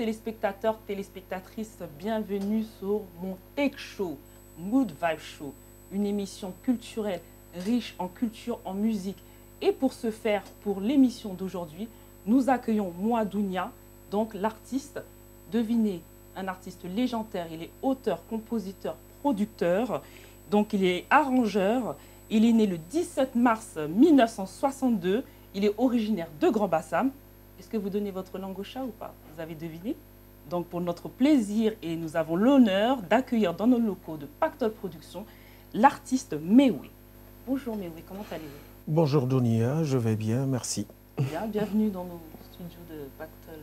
téléspectateurs, téléspectatrices, bienvenue sur mon Tech Show, Mood Vibe Show, une émission culturelle riche en culture, en musique. Et pour ce faire, pour l'émission d'aujourd'hui, nous accueillons moi, Dounia, donc l'artiste, devinez, un artiste légendaire, il est auteur, compositeur, producteur, donc il est arrangeur, il est né le 17 mars 1962, il est originaire de Grand Bassam. Est-ce que vous donnez votre langue au chat ou pas? Vous avez deviné? Donc pour notre plaisir, et nous avons l'honneur d'accueillir dans nos locaux de Pactol Productions l'artiste Mewe. Bonjour Mewe, comment allez-vous? Bonjour Dounia, je vais bien, merci. Bien, bienvenue dans nos studios de Pactol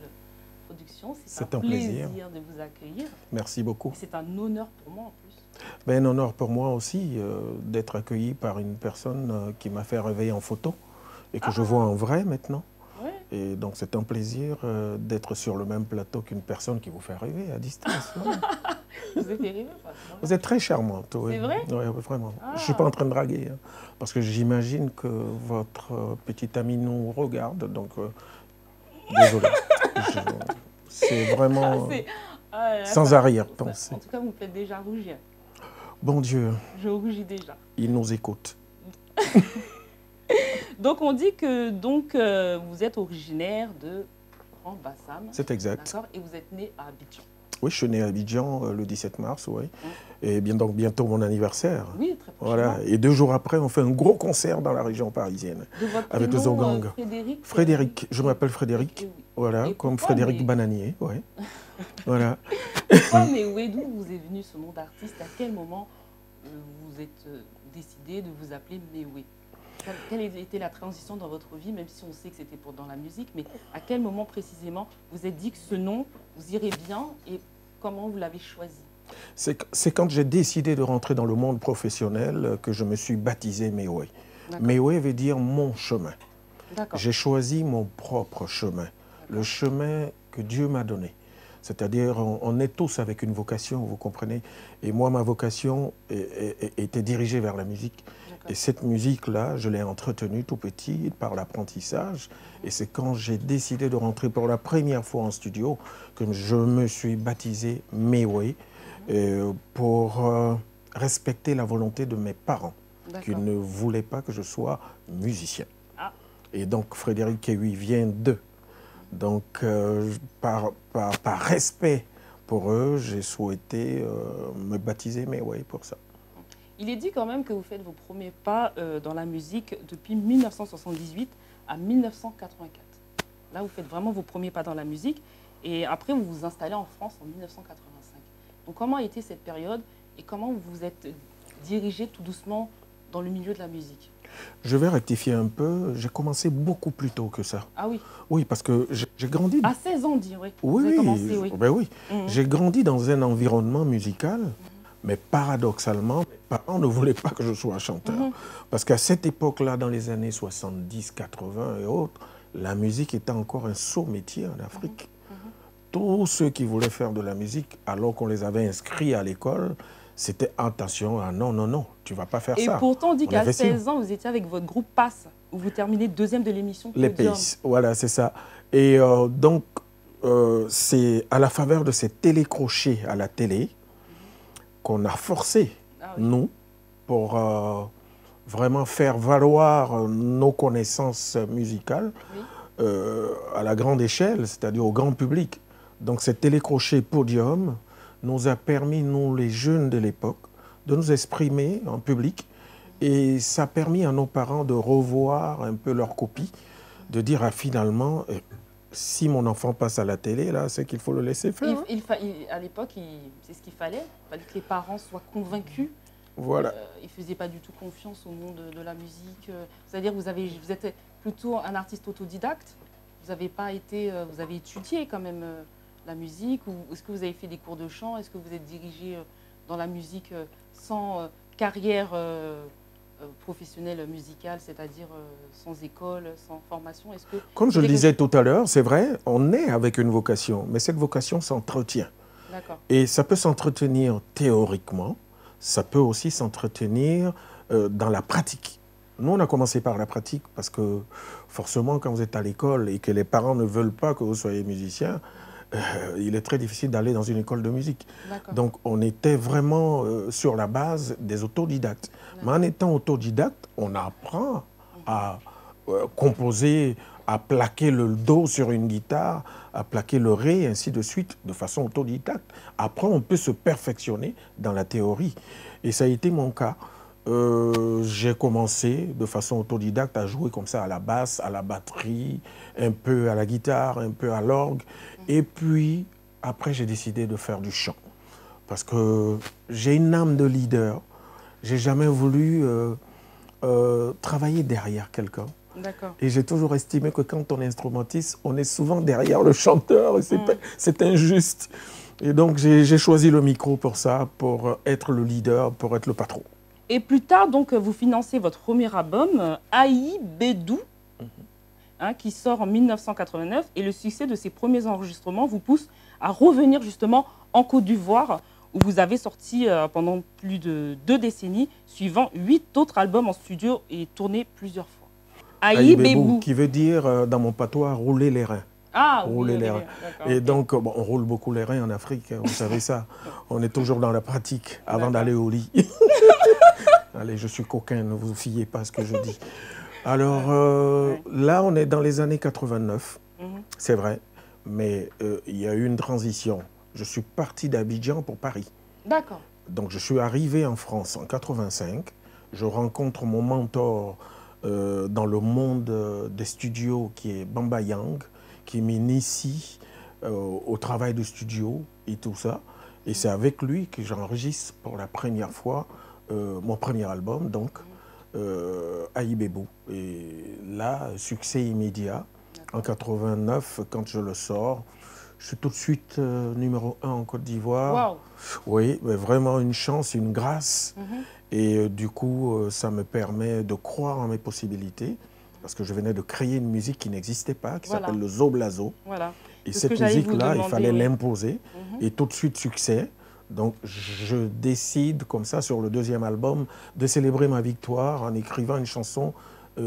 Productions. C'est un plaisir de vous accueillir. Merci beaucoup. C'est un honneur pour moi en plus. Ben, un honneur pour moi aussi d'être accueilli par une personne qui m'a fait rêver en photo et que je vois en vrai maintenant. Ouais. Et donc c'est un plaisir d'être sur le même plateau qu'une personne qui vous fait rêver à distance. Vous êtes rêvé, Vous êtes très charmante. Oui. C'est vrai? Oui, vraiment. Je ne suis pas en train de draguer, hein, parce que j'imagine que votre petit ami nous regarde, donc désolé. C'est vraiment sans arrière-pensée. En tout cas, vous me faites déjà rougir. Bon Dieu. Je rougis déjà. Il nous écoute. Donc on dit que vous êtes originaire de Grand Bassam. C'est exact. D'accord. Et vous êtes né à Abidjan. Oui, je suis né à Abidjan le 17 mars, oui. Et bien, donc bientôt mon anniversaire. Oui, très prochainement. Voilà. Et 2 jours après, on fait un gros concert dans la région parisienne. De votre avec le Zogang. Frédéric. Frédéric, je m'appelle Frédéric. Oui. Voilà, Et comme pourquoi, Frédéric Bananier, oui. Voilà. Pourquoi, mais d'où vous est venu ce nom d'artiste? À quel moment vous êtes décidé de vous appeler Mewe? Quelle était la transition dans votre vie, même si on sait que c'était dans la musique, mais à quel moment précisément vous êtes dit que ce nom vous irait bien et comment vous l'avez choisi? C'est quand j'ai décidé de rentrer dans le monde professionnel que je me suis baptisé Mewe. Mewe veut dire mon chemin. J'ai choisi mon propre chemin, le chemin que Dieu m'a donné. C'est-à-dire, on est tous avec une vocation, vous comprenez. Et moi, ma vocation était dirigée vers la musique. Et cette musique-là, je l'ai entretenue tout petit par l'apprentissage. Et c'est quand j'ai décidé de rentrer pour la première fois en studio que je me suis baptisé Mewe pour respecter la volonté de mes parents qui ne voulaient pas que je sois musicien. Et donc, Frédéric Kewi vient d'eux. Donc, par respect pour eux, j'ai souhaité me baptiser Mewe pour ça. Il est dit quand même que vous faites vos premiers pas dans la musique depuis 1978 à 1984. Là, vous faites vraiment vos premiers pas dans la musique. Et après, vous vous installez en France en 1985. Donc, comment a été cette période et comment vous vous êtes dirigé tout doucement dans le milieu de la musique? Je vais rectifier un peu. J'ai commencé beaucoup plus tôt que ça. Ah oui? Oui, parce que j'ai grandi... À 16 ans, dire, oui. Oui, vous avez commencé, oui. Ben oui. J'ai grandi dans un environnement musical, mais paradoxalement, mes parents ne voulaient pas que je sois chanteur. Parce qu'à cette époque-là, dans les années 70, 80 et autres, la musique était encore un sot métier en Afrique. Tous ceux qui voulaient faire de la musique, alors qu'on les avait inscrits à l'école, c'était attention, ah non, non, non, tu ne vas pas faire ça. Et pourtant, on dit qu'à 16 ans, vous étiez avec votre groupe Pass, où vous terminez 2e de l'émission Les Pays, voilà, c'est ça. Et donc, c'est à la faveur de ces télécrochets à la télé qu'on a forcé, nous, pour vraiment faire valoir nos connaissances musicales à la grande échelle, c'est-à-dire au grand public. Donc, ces télécrochets podium nous a permis, nous les jeunes de l'époque, de nous exprimer en public. Et ça a permis à nos parents de revoir un peu leur copie, de dire finalement, si mon enfant passe à la télé, là, c'est qu'il faut le laisser faire. À l'époque, c'est ce qu'il fallait. Il fallait que les parents soient convaincus. Voilà. Ils ne faisaient pas du tout confiance au monde de la musique. C'est-à-dire vous êtes plutôt un artiste autodidacte. Vous avez étudié quand même la musique, ou est-ce que vous avez fait des cours de chant? Est-ce que vous êtes dirigé dans la musique sans carrière professionnelle musicale, c'est-à-dire sans école, sans formation? Comme je le disais tout à l'heure, c'est vrai, on est avec une vocation, mais cette vocation s'entretient. Et ça peut s'entretenir théoriquement, ça peut aussi s'entretenir dans la pratique. Nous, on a commencé par la pratique parce que forcément, quand vous êtes à l'école et que les parents ne veulent pas que vous soyez musicien, il est très difficile d'aller dans une école de musique. Donc, on était vraiment sur la base des autodidactes. Mais en étant autodidacte, on apprend à composer, à plaquer le do sur une guitare, à plaquer le ré, ainsi de suite, de façon autodidacte. Après, on peut se perfectionner dans la théorie. Et ça a été mon cas. J'ai commencé de façon autodidacte à jouer comme ça à la basse, à la batterie, un peu à la guitare, un peu à l'orgue. Et puis, après, j'ai décidé de faire du chant. Parce que j'ai une âme de leader. J'ai jamais voulu travailler derrière quelqu'un. Et j'ai toujours estimé que quand on est instrumentiste, on est souvent derrière le chanteur. C'est injuste. Et donc, j'ai choisi le micro pour ça, pour être le leader, pour être le patron. Et plus tard, donc, vous financez votre premier album, Aïe Bédou, qui sort en 1989. Et le succès de ses premiers enregistrements vous pousse à revenir justement en Côte d'Ivoire, où vous avez sorti pendant plus de 2 décennies, suivant 8 autres albums en studio et tournés plusieurs fois. Aïe Bédou, qui veut dire, dans mon patois, rouler les reins. Ah, rouler les reins. Et donc, bon, on roule beaucoup les reins en Afrique, vous savez ça. On est toujours dans la pratique avant d'aller au lit. Allez, je suis coquin, ne vous fiez pas à ce que je dis. Alors, là, on est dans les années 89, c'est vrai, mais il y a eu une transition. Je suis parti d'Abidjan pour Paris. D'accord. Donc, je suis arrivé en France en 85. Je rencontre mon mentor dans le monde des studios, qui est Bamba Yang, qui m'initie au travail de studio et tout ça. Et c'est avec lui que j'enregistre pour la première fois mon premier album, donc Aïe Bédou. Et là, succès immédiat. En 89, quand je le sors, je suis tout de suite numéro 1 en Côte d'Ivoire. Wow. Oui, mais vraiment une chance, une grâce. Et du coup, ça me permet de croire en mes possibilités. Parce que je venais de créer une musique qui n'existait pas, qui s'appelle le Zoblazo. Et cette musique-là, il fallait l'imposer. Et tout de suite, succès. Donc, je décide, comme ça, sur le deuxième album, de célébrer ma victoire en écrivant une chanson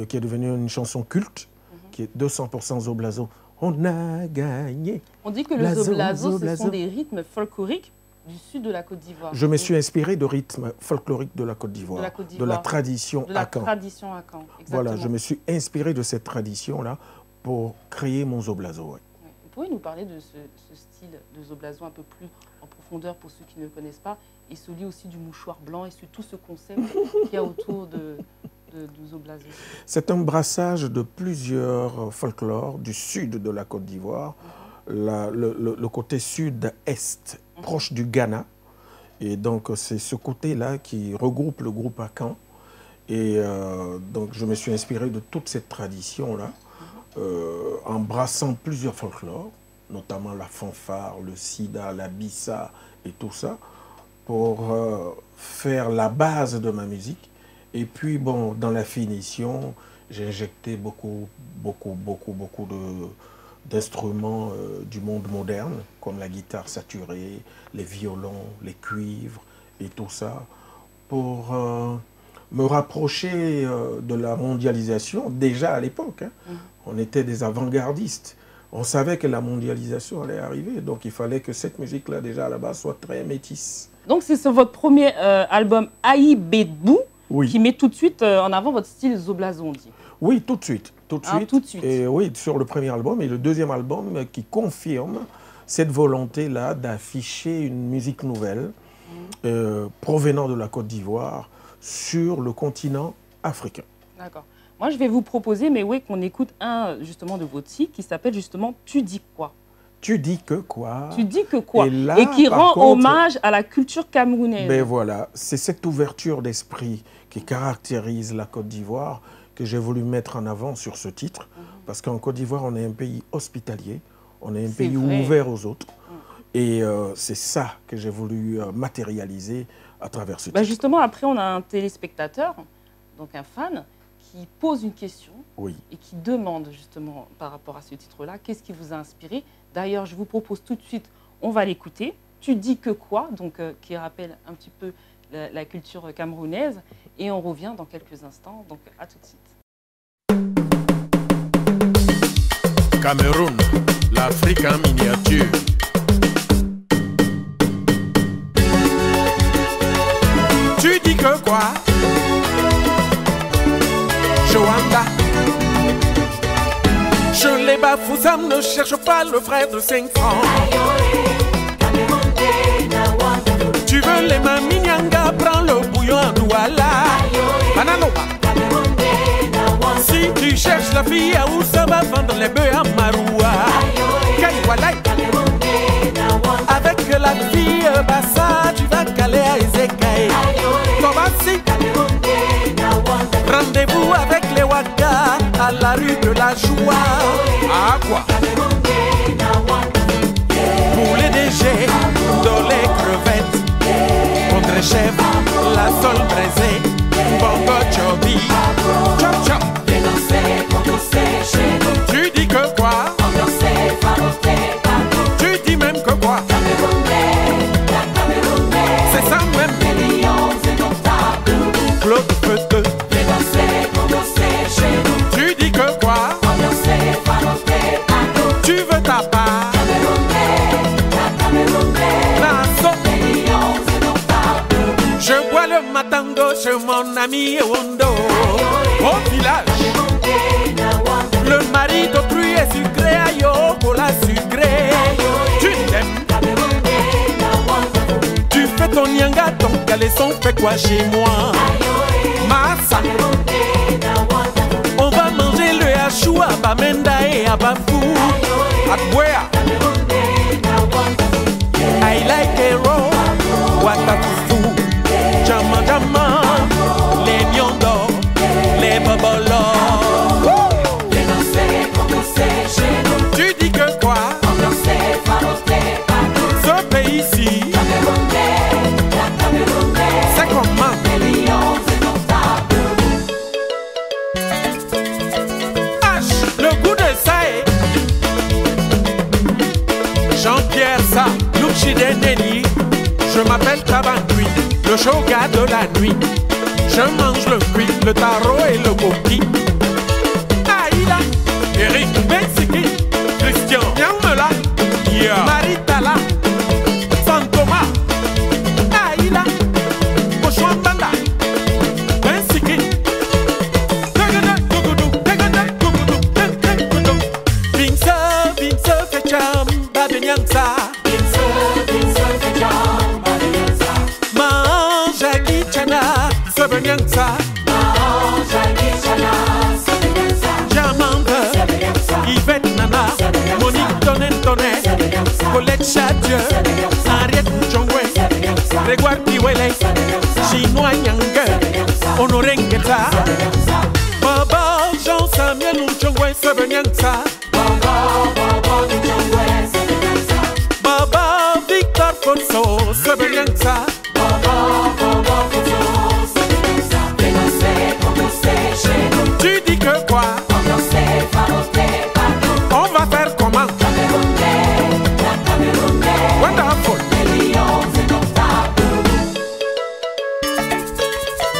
qui est devenue une chanson culte, qui est 200% Zoblazo. On a gagné. On dit que le Zoblazo, ce sont des rythmes folkloriques du sud de la Côte d'Ivoire. Je me suis inspiré de rythmes folkloriques de la Côte d'Ivoire, de la tradition Akan. Exactement. Voilà, je me suis inspiré de cette tradition-là pour créer mon Zoblazo. Ouais. Vous pouvez nous parler de ce style de Zoblazo un peu plus en profondeur pour ceux qui ne le connaissent pas, et celui aussi du mouchoir blanc et tout ce concept qu'il y a autour de Zoblazo? C'est un brassage de plusieurs folklores du sud de la Côte d'Ivoire, le côté sud-est, proche du Ghana. Et donc, c'est ce côté-là qui regroupe le groupe Akan. Et donc, je me suis inspiré de toute cette tradition-là, en brassant plusieurs folklores, notamment la fanfare, le sida, la bissa et tout ça, pour faire la base de ma musique. Et puis, bon, dans la finition, j'ai injecté beaucoup d'instruments du monde moderne, comme la guitare saturée, les violons, les cuivres et tout ça, pour me rapprocher de la mondialisation, déjà à l'époque. On était des avant-gardistes. On savait que la mondialisation allait arriver, donc il fallait que cette musique-là, déjà à la base, soit très métisse. Donc c'est votre premier album, Aïe Bédou, qui met tout de suite en avant votre style Zoblazo, on dit. Oui, tout de suite. Tout de suite. Et oui, sur le premier album. Et le deuxième album qui confirme cette volonté-là d'afficher une musique nouvelle provenant de la Côte d'Ivoire sur le continent africain. D'accord. Moi, je vais vous proposer, mais oui, qu'on écoute un justement de vos titres qui s'appelle justement « Tu dis quoi ». Tu dis que quoi? Tu dis que quoi? Et qui rend hommage à la culture camerounaise. Ben voilà, c'est cette ouverture d'esprit qui caractérise la Côte d'Ivoire que j'ai voulu mettre en avant sur ce titre. Parce qu'en Côte d'Ivoire, on est un pays hospitalier, on est un pays ouvert aux autres. Et c'est ça que j'ai voulu matérialiser à travers ce titre. Justement, après, on a un téléspectateur, donc un fan, qui pose une question et qui demande justement par rapport à ce titre-là, qu'est-ce qui vous a inspiré? D'ailleurs, je vous propose tout de suite, on va l'écouter. Tu dis que quoi? Donc, qui rappelle un petit peu la culture camerounaise. Et on revient dans quelques instants. Donc, à tout de suite. Cameroun, l'Afrique en miniature. que quoi? Joanda. Je les bafoussam, ne cherche pas le frère de 5 francs. Tu veux les maminianga, prends le bouillon à Douala. Bananoba. Si tu cherches la fille à où ça va vendre les bœufs à Maroua. Kaiwalai. Avec la fille Bassa, tu vas caler à Ezekaï. Tobassi. Rendez-vous avec les Waka à la rue de la Joie. À quoi? Pour les DG, dans les crevettes, contre-chef, la sole braisée, bongo chobi, chop chop. Tu dis que quoi? Tu dis même que quoi? C'est ça même. Claude Feu. Tu dis que quoi? Tu veux ta part? Je bois le matango chez mon ami Wondo. Au village, le mari d'autrui est sucré, ayo, cola sucré. Tu t'aimes. Tu fais ton nyanga, ton caleçon fait quoi chez moi? Massa. On va manger le hachou à Bamenda et à Bafou. À Bouéa. I like a roll. Watafufu. Jama jama. Les nyondo. Les bobolos. Tu dis que quoi? Ce pays-ci, c'est comment? H, le goût de ça est Jean-Pierre Sa, Luchide Nelly. Je m'appelle Tabancui, le shoga de la nuit. Je mange le fruit, le taro et le coquille. Aïla, Eric Bensiki, Christian Nyamela, Maritala, Santoma, Aïla, Oshwambanda, Bensiki. Vince, Vince, Fecham, Babenyansa. Manjagi Chana, Sebenyansa. Jamande, Yvette Nana, Monique Tonen, Colette Chadieu, Henriette Mouchongwe, Grégoire Kiwele, Chinois Yangue, Honoré Ngeta, Baba Jean-Samuel Mouchongwe, Sebenyansa, Baba Victor Fonso, Sebenyansa. Tu dis que quoi? On va faire comment? Wonderful.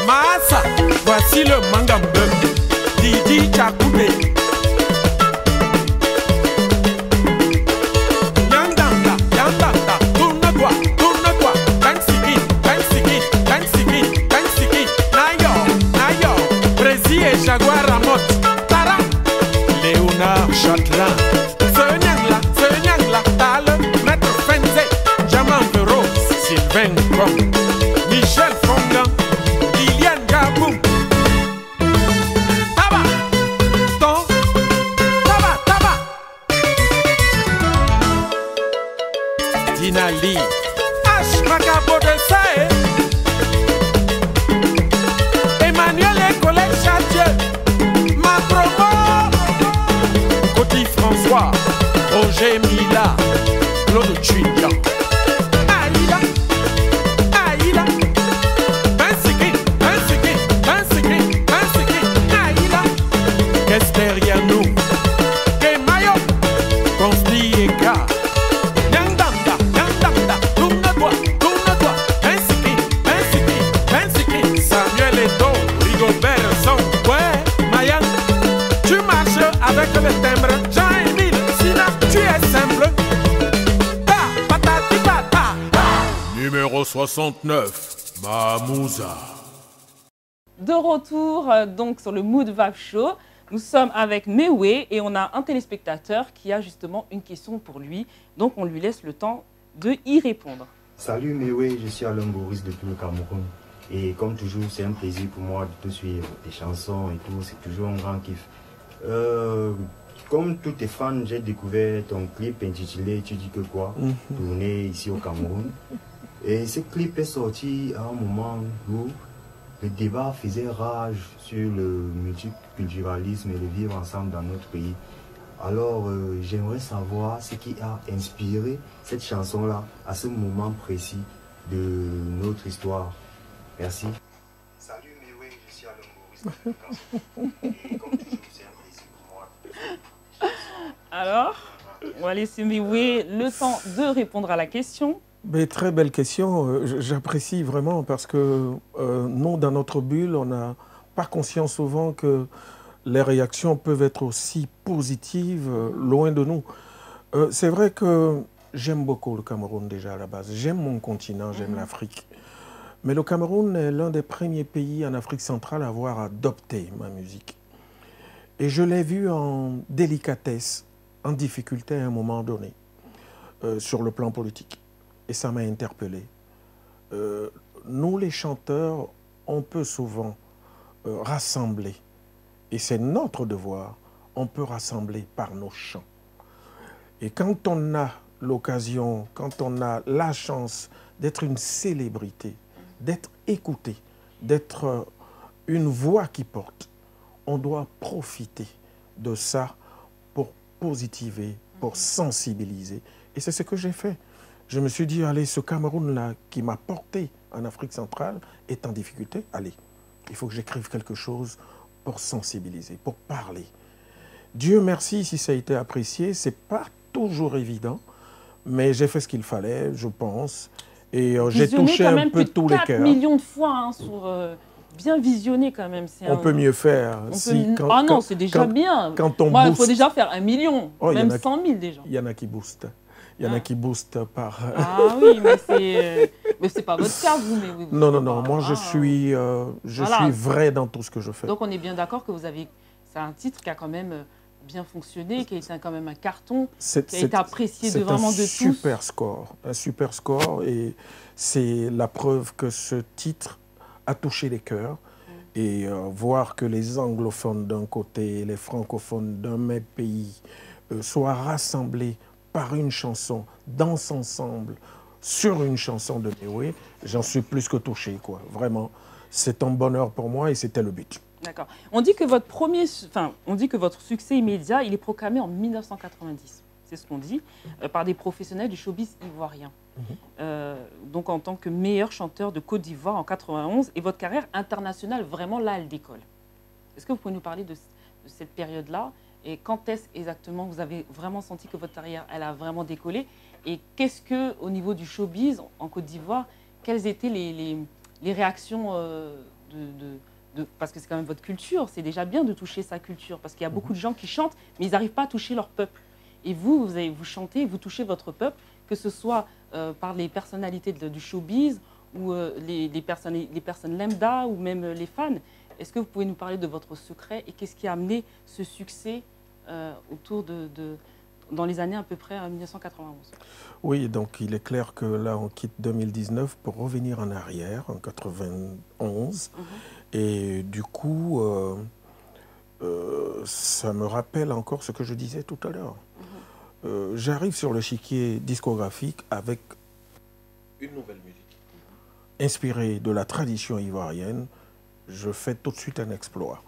Massa, voici le mangambe. Didi Chakoube. Yandanda, yandanda, tourne-toi, tourne-toi. Kansiki, Kansiki, Kansiki, Kansiki. Nayo, Nayo, Brésil et Jaguar Ramot. Tara, Léonard Chatelain. Ce nyang-là, Tal, Maître Fenze, Jaman Vero, Sylvain Kong, Michel Fongan, Liliane Gabou. Taba, ton, taba, taba. Dinali, H. Macabo de Sae. Emmanuel et Colette Chadieu. Ma promo. Coty François. Roger Mila. Claude Chuinja. Aïla. Aïla. Bensiki. Bensiki. Bensiki. Bensiki. Aïla. Qu'est-ce derrière nous? Kemayo. Consti et K. Yandanda. Yandanda. Tourne-toi. Tourne-toi. Bensiki. Bensiki. Bensiki. Samuel Eto. Rigobert Son. Ouais. Mayan. Tu marches avec le timbre. Jean-Émile. Sina. Tu es simple. Ta. Patati pata. Numéro 69. Mamouza. De retour donc sur le Mood Vibe Show. Nous sommes avec Mewé et on a un téléspectateur qui a justement une question pour lui. Donc on lui laisse le temps de y répondre. Salut Mewé, je suis Alain Boris depuis le Cameroun. Et comme toujours, c'est un plaisir pour moi de te suivre, tes chansons et tout, c'est toujours un grand kiff. Comme tous tes fans, j'ai découvert ton clip intitulé Tu dis que quoi, tourné ici au Cameroun. Et ce clip est sorti à un moment où le débat faisait rage sur le multiculturalisme et le vivre ensemble dans notre pays. Alors, j'aimerais savoir ce qui a inspiré cette chanson-là à ce moment précis de notre histoire. Merci. Salut Mewé, je suis Alain Boris. Et comme toujours, c'est un plaisir pour moi. Alors, on va laisser Mewé le temps de répondre à la question. Mais très belle question, j'apprécie vraiment parce que nous, dans notre bulle, on n'a pas conscience souvent que les réactions peuvent être aussi positives loin de nous. C'est vrai que j'aime beaucoup le Cameroun déjà à la base. J'aime mon continent, j'aime l'Afrique. Mais le Cameroun est l'un des premiers pays en Afrique centrale à avoir adopté ma musique. Et je l'ai vu en délicatesse, en difficulté à un moment donné, sur le plan politique. Et ça m'a interpellé. Nous, les chanteurs, on peut souvent rassembler. Et c'est notre devoir. On peut rassembler par nos chants. Et quand on a l'occasion, quand on a la chance d'être une célébrité, d'être écouté, d'être une voix qui porte, on doit profiter de ça pour positiver, pour sensibiliser. Et c'est ce que j'ai fait. Je me suis dit, allez, ce Cameroun-là qui m'a porté en Afrique centrale est en difficulté. Allez, il faut que j'écrive quelque chose pour sensibiliser, pour parler. Dieu merci si ça a été apprécié. Ce n'est pas toujours évident, mais j'ai fait ce qu'il fallait, je pense. Et j'ai touché un peu tous les cœurs. 4 millions de fois hein, sur... bien visionné quand même. On peut mieux faire. Ah non, c'est déjà bien. Moi, il faut déjà faire 1 million, même 100 000 déjà. Il y en a qui boostent. Il y en a qui boostent par... Ah oui, mais c'est pas votre cas, vous. Mais non, non, non. Moi, je suis vrai dans tout ce que je fais. Donc, on est bien d'accord que vous avez... C'est un titre qui a quand même bien fonctionné, qui a été quand même un carton, qui a été apprécié de vraiment de tous. C'est un super score. Et c'est la preuve que ce titre a touché les cœurs. Et voir que les anglophones d'un côté, les francophones d'un même pays soient rassemblés par une chanson, dansent ensemble sur une chanson de Mewé, j'en suis plus que touché, quoi. Vraiment, c'est un bonheur pour moi et c'était le but. D'accord. On dit que votre succès immédiat, il est proclamé en 1990. C'est ce qu'on dit, par des professionnels du showbiz ivoirien. Donc en tant que meilleur chanteur de Côte d'Ivoire en 91, et votre carrière internationale, vraiment là, elle décolle. Est-ce que vous pouvez nous parler de cette période-là? Et quand est-ce exactement vous avez vraiment senti que votre carrière, elle a vraiment décollé? Et qu'est-ce que, au niveau du showbiz en Côte d'Ivoire, quelles étaient les réactions parce que c'est quand même votre culture, c'est déjà bien de toucher sa culture, parce qu'il y a beaucoup de gens qui chantent, mais ils n'arrivent pas à toucher leur peuple. Et vous chantez, vous touchez votre peuple, que ce soit par les personnalités du showbiz, ou les personnes lambda, ou même les fans. Est-ce que vous pouvez nous parler de votre secret et qu'est-ce qui a amené ce succès dans les années à peu près 1991? Oui, donc il est clair que là, on quitte 2019 pour revenir en arrière, en 91. Et du coup, ça me rappelle encore ce que je disais tout à l'heure. J'arrive sur le chiquier discographique avec une nouvelle musique. Inspirée de la tradition ivoirienne, je fais tout de suite un exploit.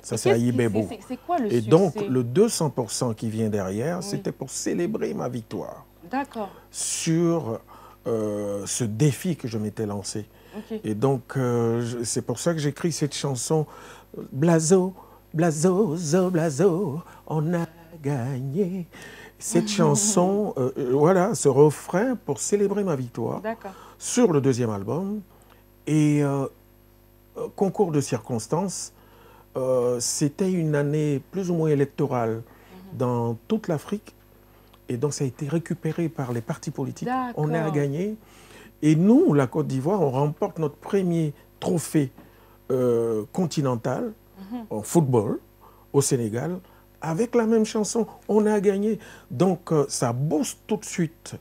Ça, c'est Aïbebo. C'est quoi le succès? Et donc, le 200% qui vient derrière, c'était pour célébrer ma victoire. D'accord. Sur ce défi que je m'étais lancé. Et donc, c'est pour ça que j'écris cette chanson. Blazo, blazo, zo, blazo, on a gagné. Cette chanson, voilà, ce refrain pour célébrer ma victoire sur le deuxième album. Et concours de circonstances, c'était une année plus ou moins électorale dans toute l'Afrique. Et donc, ça a été récupéré par les partis politiques. On a gagné. Et nous, la Côte d'Ivoire, on remporte notre premier trophée continentale en football au Sénégal avec la même chanson. On a gagné. Donc, ça booste tout de suite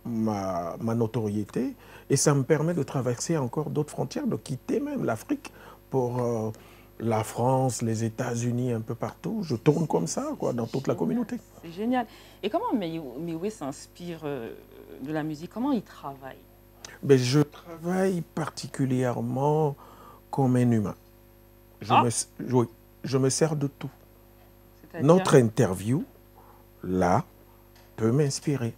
ma notoriété et ça me permet de traverser encore d'autres frontières, de quitter même l'Afrique pour la France, les États-Unis, un peu partout. Je tourne comme ça, quoi, dans toute la communauté. C'est génial. Et comment Meïwé s'inspire de la musique? Comment il travaille? Ben, je travaille particulièrement comme un humain. Je me sers de tout. Notre interview, là, peut m'inspirer.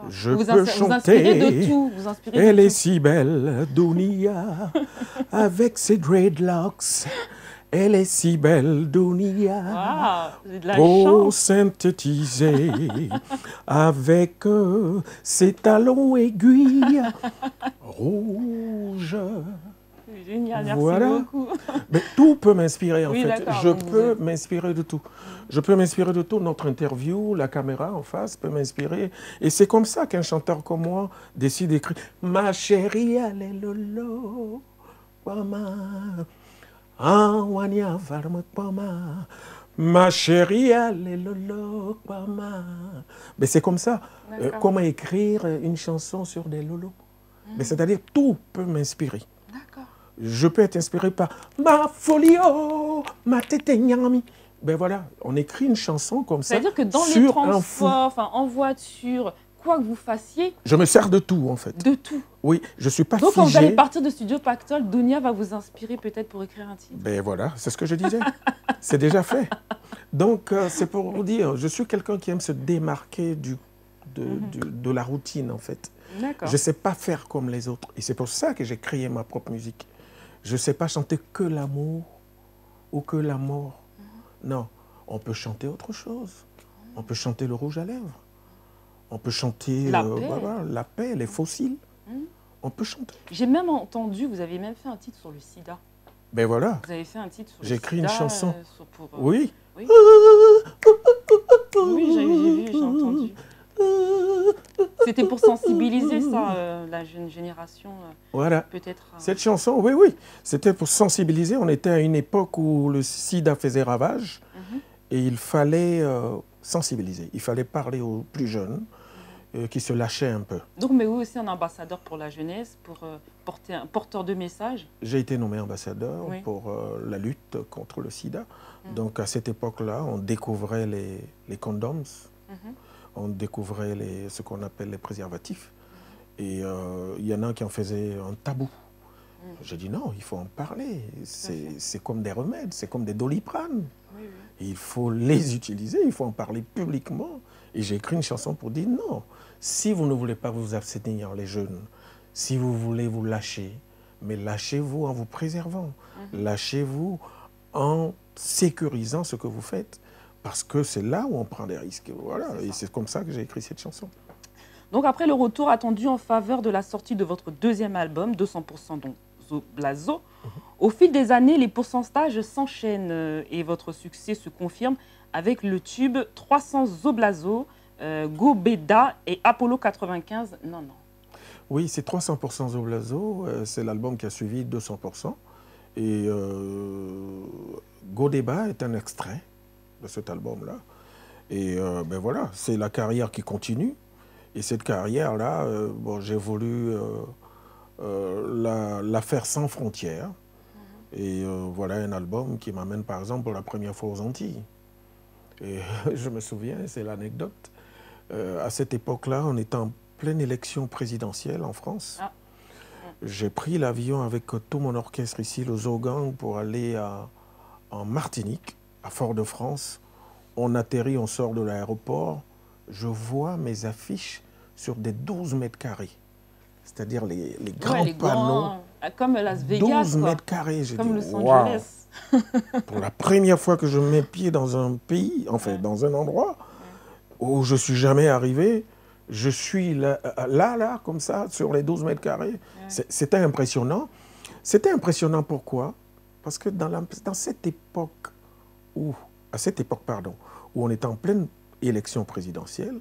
Je peux chanter. De tout. Vous inspirez Elle de est tout. si belle, Dunia, avec ses dreadlocks. Elle est si belle, Dunia, wow, de la pour chance. synthétiser avec ses talons aiguilles rouges. Génial, merci Voilà. beaucoup. Mais tout peut m'inspirer en Oui, fait. Je peux m'inspirer de tout. Je peux m'inspirer de tout. Notre interview, la caméra en face peut m'inspirer. Et c'est comme ça qu'un chanteur comme moi décide d'écrire « Ma chérie, elle est lolo, pama, ah, wania varma pama, ma chérie, elle est lolo, pama. » Mais c'est comme ça. Comment écrire une chanson sur des lolos? Mais c'est-à-dire tout peut m'inspirer. Je peux être inspiré par ma folio, ma tête nyami. Ben voilà, on écrit une chanson comme ça. C'est-à-dire que dans les transports, enfin, en voiture, quoi que vous fassiez. Je me sers de tout en fait. De tout. Oui, je suis pas Donc figé. quand vous allez partir de Studio Pactole, Dunia va vous inspirer peut-être pour écrire un titre. Ben voilà, c'est ce que je disais. C'est déjà fait. Donc c'est pour vous dire, je suis quelqu'un qui aime se démarquer de la routine en fait. Je ne sais pas faire comme les autres. Et c'est pour ça que j'ai créé ma propre musique. Je ne sais pas chanter que l'amour ou que la mort. Non, on peut chanter autre chose. On peut chanter le rouge à lèvres. On peut chanter la paix, les fossiles. On peut chanter. J'ai même entendu, vous avez même fait un titre sur le sida. Ben voilà. Vous avez fait un titre sur le sida. J'ai écrit une chanson. Oui. Oui. Oui, j'ai vu, j'ai entendu. C'était pour sensibiliser ça, la jeune génération. Voilà. Peut-être. Cette chanson, oui, oui. C'était pour sensibiliser. On était à une époque où le sida faisait ravage et il fallait sensibiliser. Il fallait parler aux plus jeunes qui se lâchaient un peu. Donc, mais vous aussi un ambassadeur pour la jeunesse, pour porter un porteur de message. J'ai été nommé ambassadeur pour la lutte contre le sida. Donc, à cette époque-là, on découvrait les condoms. On découvrait ce qu'on appelle les préservatifs. Et il y en a qui en faisaient un tabou. J'ai dit non, il faut en parler. C'est comme des remèdes, c'est comme des doliprane. Il faut les utiliser, il faut en parler publiquement. Et j'ai écrit une chanson pour dire non, si vous ne voulez pas vous abstenir, les jeunes, si vous voulez vous lâcher, mais lâchez-vous en vous préservant. Lâchez-vous en sécurisant ce que vous faites. Parce que c'est là où on prend des risques. Voilà, et c'est comme ça que j'ai écrit cette chanson. Donc après le retour attendu en faveur de la sortie de votre deuxième album, 200% donc Zoblazo, au fil des années, les pourcentages s'enchaînent et votre succès se confirme avec le tube 300 Zoblazo, Go Beda et Apollo 95. Non, non. Oui, c'est 300% Zoblazo, c'est l'album qui a suivi 200%. Et Go Deba est un extrait de cet album-là. Et ben voilà, c'est la carrière qui continue. Et cette carrière-là, bon, j'ai voulu la faire sans frontières. Et voilà un album qui m'amène, par exemple, pour la première fois aux Antilles. Et je me souviens, c'est l'anecdote, à cette époque-là, on était en pleine élection présidentielle en France. J'ai pris l'avion avec tout mon orchestre ici, le Zogang, pour aller en Martinique, à Fort-de-France. On atterrit, on sort de l'aéroport. Je vois mes affiches sur des 12 mètres carrés. C'est-à-dire les grands panneaux. Comme Las Vegas. 12 mètres carrés. Comme Los Angeles. Pour la première fois que je mets pied dans un pays, enfin dans un endroit où je ne suis jamais arrivé, je suis là, comme ça, sur les 12 mètres carrés. C'était impressionnant. C'était impressionnant pourquoi? Parce que dans cette époque où on est en pleine élection présidentielle,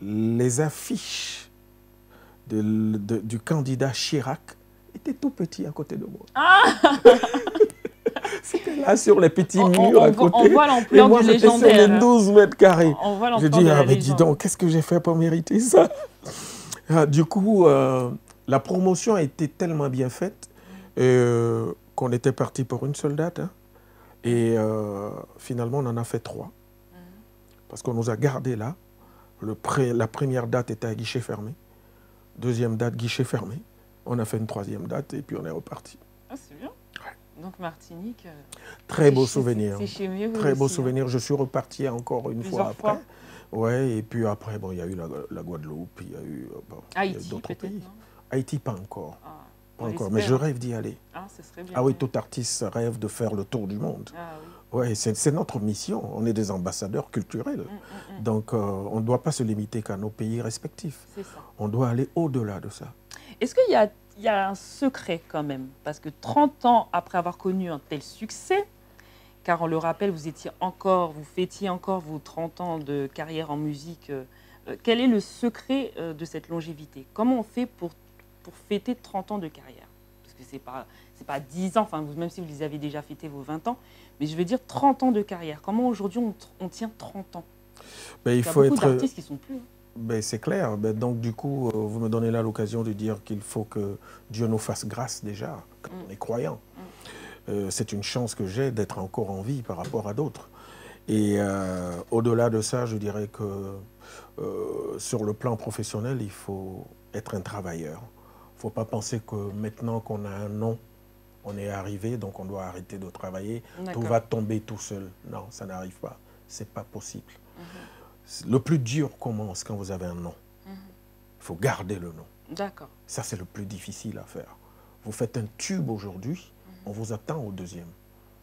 les affiches du candidat Chirac était tout petit à côté de moi. Ah C'était là sur les petits murs à côté. On voit l'ampleur du légendaire. Moi, j'étais sur les 12 mètres carrés. On voit J'ai dit, ah, mais dis donc, qu'est-ce que j'ai fait pour mériter ça? Du coup, la promotion a été tellement bien faite qu'on était parti pour une seule date. Hein, et finalement, on en a fait 3. Parce qu'on nous a gardés là. La première date était à guichet fermé. Deuxième date, guichet fermé. On a fait une 3e date et puis on est reparti. Ah, c'est bien. Ouais. Donc Martinique... très beau souvenir. C'est chez mieux. Très beau souvenir. Je suis reparti encore une fois après. Ouais, et puis après, bon, il y a eu la Guadeloupe, il y a eu d'autres pays. Haïti, pas encore. Ah, pas encore, mais je rêve d'y aller. Ah, ce serait bien. Ah oui, tout artiste rêve de faire le tour du monde. Ah, oui. Ouais, c'est notre mission. On est des ambassadeurs culturels. Donc, on ne doit pas se limiter qu'à nos pays respectifs. C'est ça. On doit aller au-delà de ça. Est-ce qu'il y a un secret quand même? Parce que 30 ans après avoir connu un tel succès, car on le rappelle, vous fêtiez encore vos 30 ans de carrière en musique. Quel est le secret de cette longévité? Comment on fait pour fêter 30 ans de carrière? Parce que c'est pas 10 ans, enfin, même si vous les avez déjà fêté vos 20 ans, mais je veux dire 30 ans de carrière. Comment aujourd'hui on tient 30 ans? Ben, il y a faut beaucoup être... d'artistes qui sont plus... Ben, c'est clair. Ben, donc, du coup, vous me donnez là l'occasion de dire qu'il faut que Dieu nous fasse grâce déjà, quand on est croyant. C'est une chance que j'ai d'être encore en vie par rapport à d'autres. Et au-delà de ça, je dirais que sur le plan professionnel, il faut être un travailleur. Il ne faut pas penser que maintenant qu'on a un nom, on est arrivé, donc on doit arrêter de travailler. Tout va tomber tout seul. Non, ça n'arrive pas. Ce n'est pas possible. Le plus dur commence quand vous avez un nom. Il faut garder le nom. D'accord. Ça, c'est le plus difficile à faire. Vous faites un tube aujourd'hui, on vous attend au 2e.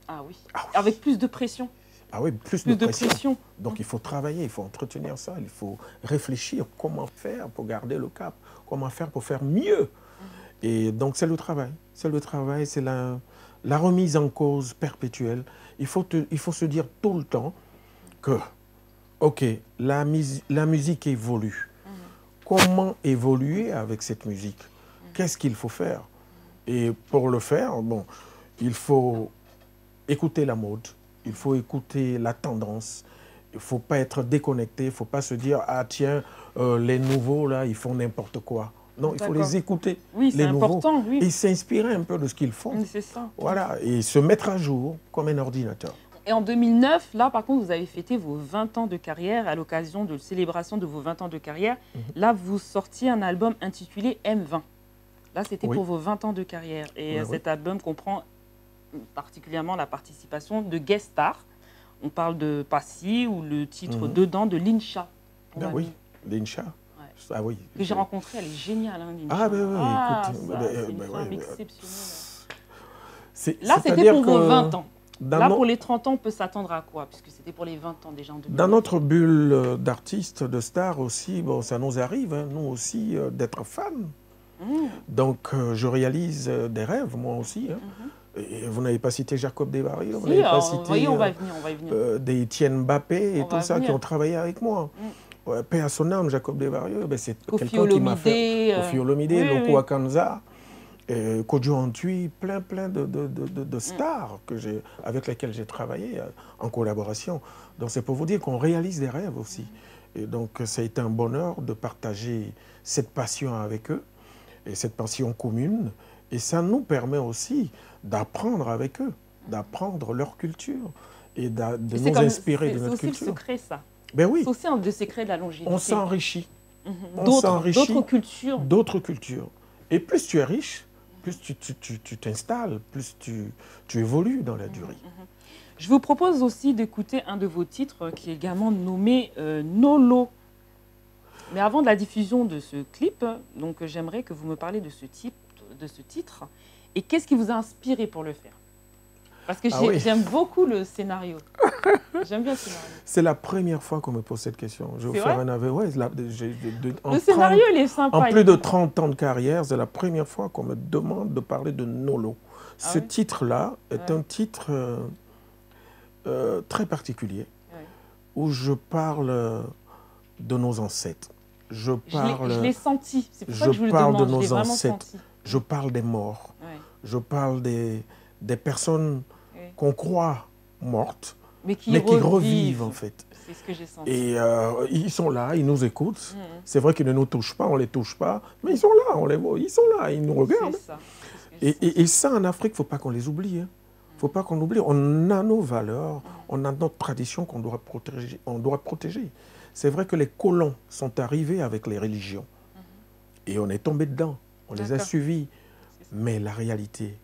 Ah oui. Ah oui. Avec plus de pression. Ah oui, plus de pression. Donc il faut travailler, il faut entretenir ça, il faut réfléchir comment faire pour garder le cap, comment faire pour faire mieux. Et donc c'est le travail, c'est la remise en cause perpétuelle. Il faut se dire tout le temps que, ok, la musique évolue. Comment évoluer avec cette musique? Qu'est-ce qu'il faut faire? Et pour le faire, bon, il faut écouter la mode, il faut écouter la tendance, il ne faut pas être déconnecté, il ne faut pas se dire « Ah tiens, les nouveaux, là, ils font n'importe quoi ». Non, il faut les écouter, oui, les nouveaux, important, oui. Et s'inspirer un peu de ce qu'ils font. Oui, c'est ça. Voilà, et se mettre à jour comme un ordinateur. Et en 2009, là, par contre, vous avez fêté vos 20 ans de carrière à l'occasion de la célébration de vos 20 ans de carrière. Là, vous sortiez un album intitulé M20. Là, c'était pour vos 20 ans de carrière. Et cet album comprend particulièrement la participation de guest stars. On parle de Passy ou le titre dedans de Lincha. Ben oui, Lincha. Ouais. Ah oui. Que j'ai rencontré, elle est géniale, hein, Lincha. Ah ben oui, écoute. C'est une femme exceptionnelle. Là, c'était pour vos 20 ans. Là, pour les 30 ans, on peut s'attendre à quoi? Puisque c'était pour les 20 ans déjà en 2009. Dans notre bulle d'artistes, de stars aussi, bon, ça nous arrive, hein, nous aussi, d'être fans. Donc, je réalise des rêves, moi aussi. Hein. Et vous n'avez pas cité Jacob Desbarrieux, vous n'avez pas cité on va venir. Des Etienne Mbappé et tout ça qui ont travaillé avec moi. Paix à son âme, Jacob Desbarrieux, ben, c'est quelqu'un qui m'a fait... Kofi Olomide, Loko Akanza, Kodjo Antui, plein de stars avec lesquelles j'ai travaillé en collaboration. Donc c'est pour vous dire qu'on réalise des rêves aussi. Et donc ça a été un bonheur de partager cette passion avec eux, et cette passion commune. Et ça nous permet aussi d'apprendre avec eux, d'apprendre leur culture et de nous inspirer de notre culture. C'est aussi le secret, ça. Ben oui. C'est aussi un des secrets de la longévité. On s'enrichit. D'autres cultures. D'autres cultures. Et plus tu es riche, plus tu t'installes, plus tu évolues dans la durée. Je vous propose aussi d'écouter un de vos titres qui est également nommé Nolo. Mais avant de la diffusion de ce clip, donc j'aimerais que vous me parliez de ce titre. Et qu'est-ce qui vous a inspiré pour le faire? Parce que j'aime beaucoup le scénario. J'aime bien le scénario. C'est la première fois qu'on me pose cette question. Je vais vous faire un aveu. Ouais, le scénario, il est sympa. En plus de 30 ans de carrière, c'est la première fois qu'on me demande de parler de Nolo. Ce titre-là est un titre très particulier, où je parle de nos ancêtres. Je l'ai senti. C'est pour ça que je vous le demande. Je parle de nos ancêtres. Je parle des morts. Je parle des personnes qu'on croit mortes, mais qui revivent en fait. C'est ce que j'ai senti. Et ils sont là, ils nous écoutent. C'est vrai qu'ils ne nous touchent pas, on ne les touche pas, mais ils sont là, on les voit, ils sont là, ils nous regardent. Ça. Et ça, en Afrique, il ne faut pas qu'on les oublie. Il ne faut pas qu'on oublie. On a nos valeurs, on a notre tradition qu'on doit protéger. On doit protéger. C'est vrai que les colons sont arrivés avec les religions. Et on est tombé dedans. On les a suivis. Mais la réalité,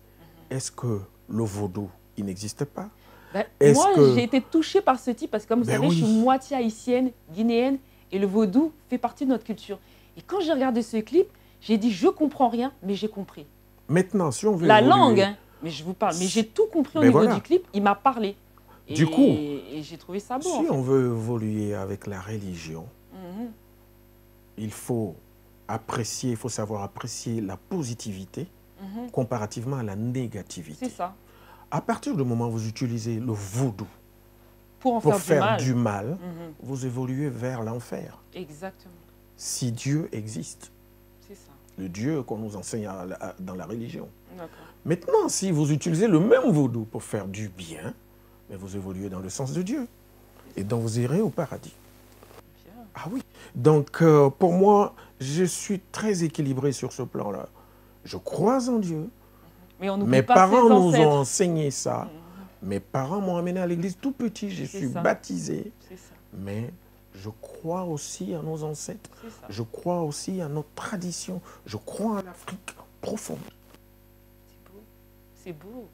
est-ce que le vaudou, il n'existe pas? Moi, j'ai été touchée par ce type parce que, comme vous savez, je suis moitié haïtienne, guinéenne, et le vaudou fait partie de notre culture. Et quand j'ai regardé ce clip, j'ai dit, je ne comprends rien, mais j'ai compris. Maintenant, si on veut la langue, hein, mais je vous parle, mais j'ai tout compris au niveau du clip, il m'a parlé. Du coup, et j'ai trouvé ça beau. Si on veut évoluer avec la religion, il faut apprécier, il faut savoir apprécier la positivité comparativement à la négativité. C'est ça. À partir du moment où vous utilisez le vaudou pour faire du mal, vous évoluez vers l'enfer. Exactement. Si Dieu existe. C'est ça. Le Dieu qu'on nous enseigne dans la religion. Maintenant, si vous utilisez le même vaudou pour faire du bien, mais vous évoluez dans le sens de Dieu. Et donc vous irez au paradis. Bien. Ah oui. Donc pour moi, je suis très équilibré sur ce plan-là. Je crois en Dieu. Mais on mes parents nous ont enseigné ça. Mes parents m'ont amené à l'église tout petit. Je suis baptisé. Mais je crois aussi à nos ancêtres. Je crois aussi à notre tradition. Je crois à l'Afrique profonde. C'est beau.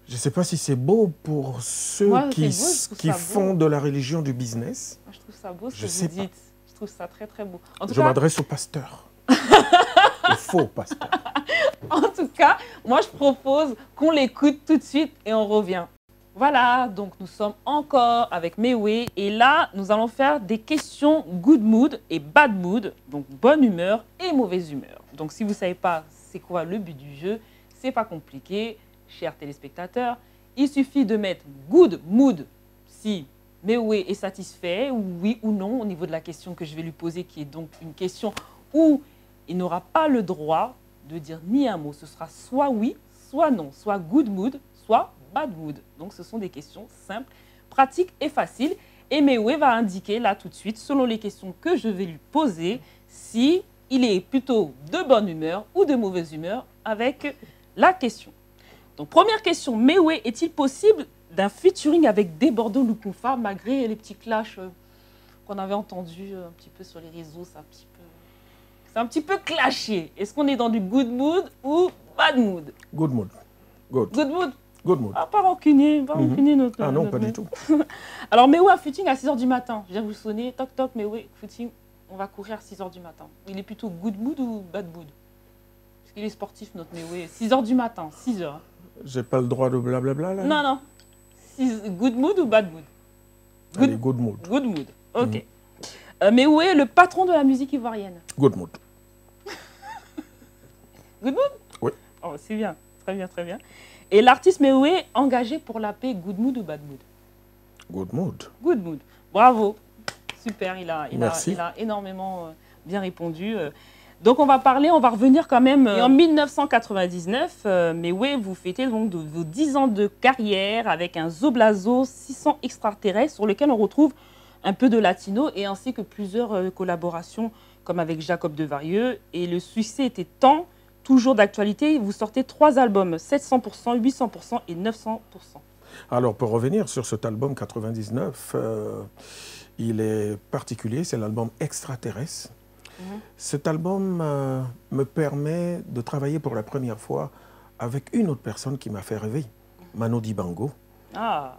Je ne sais pas si c'est beau pour ceux qui font de la religion du business. Moi, je trouve ça beau ce que vous dites. Je trouve ça très, très beau. Je m'adresse au pasteur. Le faux pasteur. En tout cas, moi, je propose qu'on l'écoute tout de suite et on revient. Voilà, donc nous sommes encore avec Mewé. Et là, nous allons faire des questions good mood et bad mood. Donc, bonne humeur et mauvaise humeur. Donc, si vous ne savez pas c'est quoi le but du jeu, c'est pas compliqué, chers téléspectateurs. Il suffit de mettre good mood si Mewé est satisfait, oui ou non, au niveau de la question que je vais lui poser, qui est donc une question où il n'aura pas le droit de dire ni un mot. Ce sera soit oui, soit non, soit good mood, soit bad mood. Donc, ce sont des questions simples, pratiques et faciles. Et Mewé va indiquer là tout de suite, selon les questions que je vais lui poser, si il est plutôt de bonne humeur ou de mauvaise humeur avec la question. Donc, première question, Mewé, est-il possible d'un featuring avec Desbordeaux Lukunfa malgré les petits clashs qu'on avait entendus un petit peu sur les réseaux? C'est un petit peu clashé. Est-ce qu'on est dans du good mood ou bad mood? Good mood. Good mood? Good mood. Ah, pas rancunier, notre... Ah non, pas du tout. Alors, Mewé a footing à 6 h du matin. Je viens vous sonner, toc toc, Mewé, footing, on va courir à 6 h du matin. Il est plutôt good mood ou bad mood? Parce qu'il est sportif, notre Mewé. 6 h du matin, 6 h. J'ai pas le droit de blablabla, là? Non, non. Good mood ou bad mood? Allez, good mood. Good mood, ok. Mewé est le patron de la musique ivoirienne. Good mood. Good mood? Oui. Oh, c'est bien, très bien, très bien. Et l'artiste Mewé engagé pour la paix, good mood ou bad mood? Good mood. Good mood. Bravo. Super, il a énormément bien répondu. Donc, on va revenir quand même. En 1999, Mewé, vous fêtez donc vos 10 ans de carrière avec un Zoblazo 600 extraterrestres sur lequel on retrouve un peu de latino et ainsi que plusieurs collaborations comme avec Jacob Devarieux. Et le succès était tant, toujours d'actualité, vous sortez 3 albums, 700%, 800% et 900%. Alors, pour revenir sur cet album 99, il est particulier, c'est l'album Extraterrestre. Cet album me permet de travailler pour la première fois avec une autre personne qui m'a fait rêver, Mano Dibango,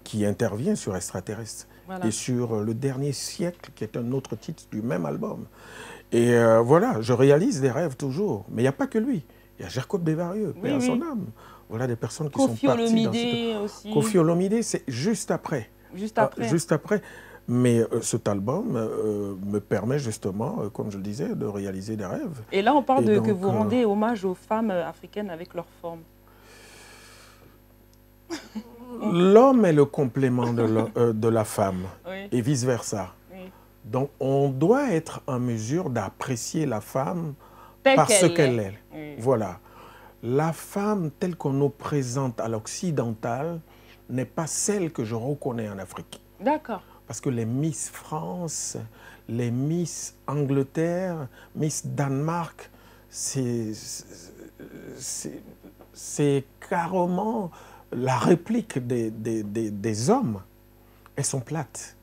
qui intervient sur Extraterrestre et sur Le Dernier Siècle, qui est un autre titre du même album. Et voilà, je réalise des rêves toujours, mais il n'y a pas que lui. Il y a Jacob Devarieux, paix à son âme. Voilà des personnes qui sont parties dans Olomide aussi. Kofi Olomide, c'est juste après. Juste après. Mais cet album me permet justement, comme je le disais, de réaliser des rêves. Et là, on parle que vous rendez hommage aux femmes africaines avec leur forme. L'homme est le complément de la femme et vice-versa. Donc, on doit être en mesure d'apprécier la femme parce qu'elle est. Oui. Voilà. La femme telle qu'on nous présente à l'occidental n'est pas celle que je reconnais en Afrique. D'accord. Parce que les Miss France, les Miss Angleterre, Miss Danemark, c'est carrément la réplique des hommes. Elles sont plates.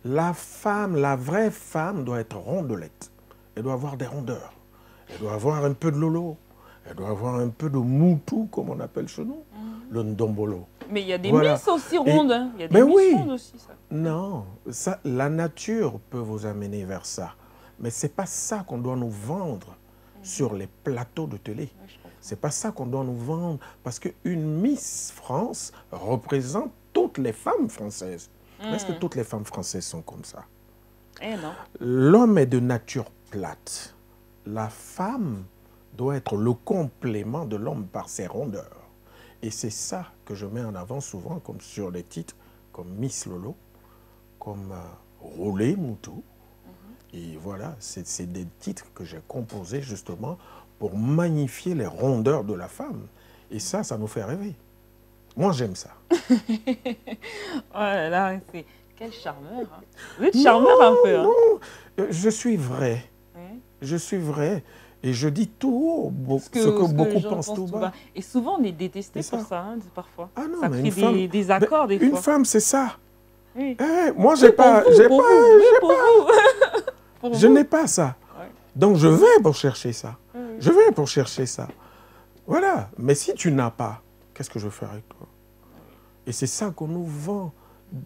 La femme, la vraie femme doit être rondelette. Elle doit avoir des rondeurs. Elle doit avoir un peu de lolo. Elle doit avoir un peu de moutou, comme on appelle chez nous, le ndombolo. Mais il y a des Miss aussi rondes. Hein. Il y a des Miss rondes aussi, ça. Non, ça, la nature peut vous amener vers ça. Mais ce n'est pas ça qu'on doit nous vendre sur les plateaux de télé. Ce n'est pas ça qu'on doit nous vendre. Parce qu'une Miss France représente toutes les femmes françaises. Est-ce que toutes les femmes françaises sont comme ça? Eh non. L'homme est de nature plate. La femme doit être le complément de l'homme par ses rondeurs. Et c'est ça que je mets en avant souvent, comme sur les titres, comme Miss Lolo, comme Roulé Moutou. Et voilà, c'est des titres que j'ai composés justement pour magnifier les rondeurs de la femme. Et ça nous fait rêver. Moi, j'aime ça. Oh là là, c'est... Quel charmeur. Hein. Vous êtes charmeur un peu. Hein. Non, je suis vrai. Je suis vrai. Et je dis tout haut, ce que beaucoup pensent tout bas. Et souvent, on est détesté pour ça, hein, parfois. Ah non, ça crée des accords, des fois. Une femme, c'est ça. Oui. Moi, je n'ai pas ça. Ouais. Donc, je vais pour chercher ça. Je vais pour chercher ça. Voilà. Mais si tu n'as pas, qu'est-ce que je fais avec toi? Et c'est ça qu'on nous vend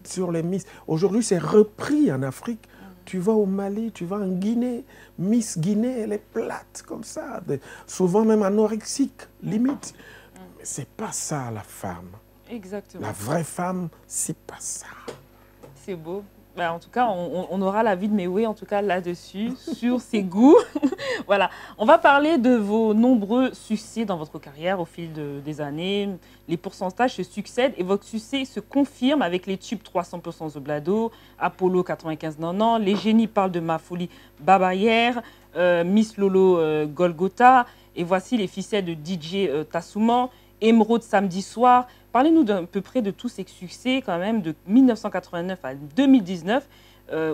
sur les Miss. Aujourd'hui, c'est repris en Afrique. Tu vas au Mali, tu vas en Guinée. Miss Guinée, elle est plate comme ça. Souvent même anorexique, limite. Mais c'est pas ça, la femme. Exactement. La vraie femme, c'est pas ça. C'est beau. Ben, en tout cas, on aura l'avis de Méoué, en tout cas, là-dessus, sur ses goûts. Voilà. On va parler de vos nombreux succès dans votre carrière au fil des années. Les pourcentages se succèdent et votre succès se confirme avec les tubes 300% Zoblado, Apollo 95-90, Les Génies parlent de ma folie Babayer, Miss Lolo Golgotha, et voici les ficelles de DJ Tassouman, Émeraude samedi soir. Parlez-nous d'un peu près de tous ces succès quand même de 1989 à 2019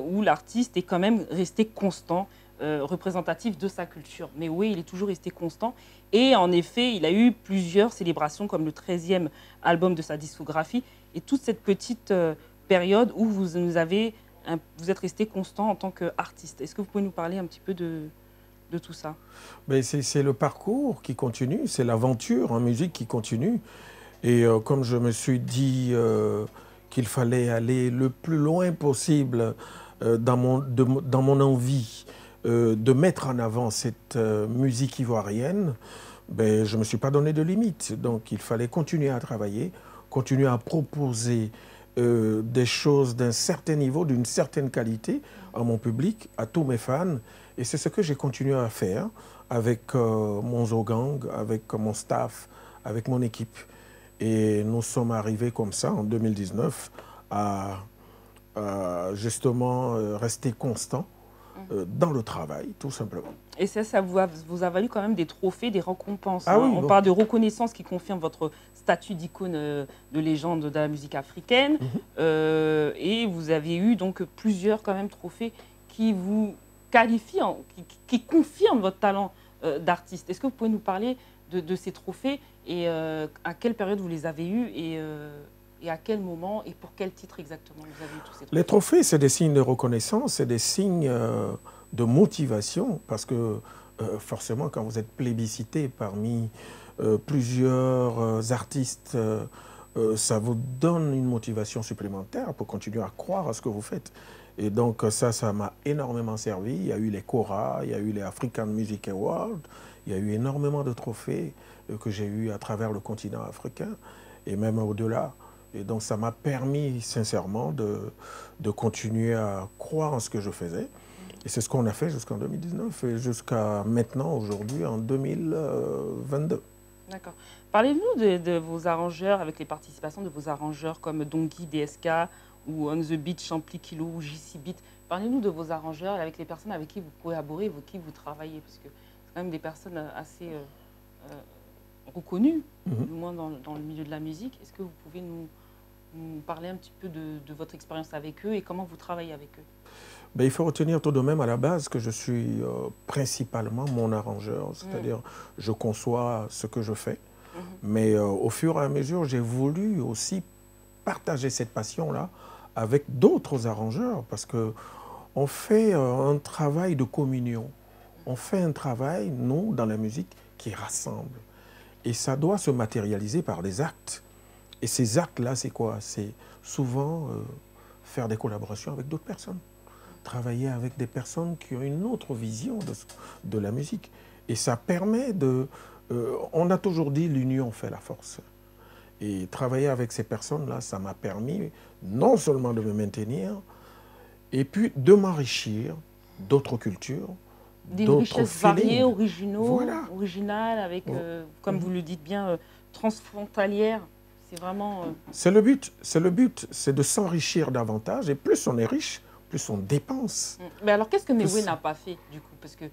où l'artiste est quand même resté constant, représentatif de sa culture. Mais oui, il est toujours resté constant et en effet, il a eu plusieurs célébrations comme le 13e album de sa discographie et toute cette petite période où vous êtes resté constant en tant qu'artiste. Est-ce que vous pouvez nous parler un petit peu de tout ça? C'est le parcours qui continue, c'est l'aventure en musique qui continue. Et comme je me suis dit qu'il fallait aller le plus loin possible dans mon envie de mettre en avant cette musique ivoirienne, je ne me suis pas donné de limite. Donc il fallait continuer à travailler, continuer à proposer des choses d'un certain niveau, d'une certaine qualité à mon public, à tous mes fans. Et c'est ce que j'ai continué à faire avec mon Zogang, avec mon staff, avec mon équipe. Et nous sommes arrivés comme ça, en 2019, à justement rester constants dans le travail, tout simplement. Et ça vous a valu quand même des trophées, des récompenses. Ah, oui, on parle de reconnaissance qui confirme votre statut d'icône de légende de la musique africaine. Et vous avez eu donc plusieurs quand même trophées qui vous qualifient, qui confirment votre talent d'artiste. Est-ce que vous pouvez nous parler de ces trophées et à quelle période vous les avez eus et à quel moment et pour quel titre exactement vous avez eu tous ces trophées? Les trophées, c'est des signes de reconnaissance, c'est des signes de motivation parce que forcément, quand vous êtes plébiscité parmi plusieurs artistes, ça vous donne une motivation supplémentaire pour continuer à croire à ce que vous faites. Et donc ça m'a énormément servi. Il y a eu les Cora, il y a eu les African Music Awards, il y a eu énormément de trophées que j'ai eu à travers le continent africain et même au-delà. Et donc ça m'a permis sincèrement de continuer à croire en ce que je faisais. Et c'est ce qu'on a fait jusqu'en 2019 et jusqu'à maintenant, aujourd'hui, en 2022. D'accord. Parlez-nous de vos arrangeurs, avec les participations de vos arrangeurs comme Dongi, DSK ou On The Beat, Champli Kilo ou JC Beat. Parlez-nous de vos arrangeurs avec les personnes avec qui vous collaborez, avec qui vous travaillez, parce que quand même des personnes assez reconnues, du moins dans le milieu de la musique. Est-ce que vous pouvez nous parler un petit peu de votre expérience avec eux et comment vous travaillez avec eux? Ben, il faut retenir tout de même à la base que je suis principalement mon arrangeur, c'est-à-dire je conçois ce que je fais, mais au fur et à mesure, j'ai voulu aussi partager cette passion-là avec d'autres arrangeurs parce qu'on fait un travail de communion, on fait un travail, nous, dans la musique, qui rassemble. Et ça doit se matérialiser par des actes. Et ces actes-là, c'est quoi? C'est souvent faire des collaborations avec d'autres personnes. Travailler avec des personnes qui ont une autre vision de la musique. Et ça permet de... on a toujours dit l'union fait la force. Et travailler avec ces personnes-là, ça m'a permis non seulement de me maintenir, et puis de m'enrichir d'autres cultures, des richesses variées, originales, avec, comme vous le dites bien, transfrontalières. C'est vraiment... C'est le but, c'est de s'enrichir davantage. Et plus on est riche, plus on dépense. Mais alors, qu'est-ce que Méoué n'a pas fait, du coup? Parce que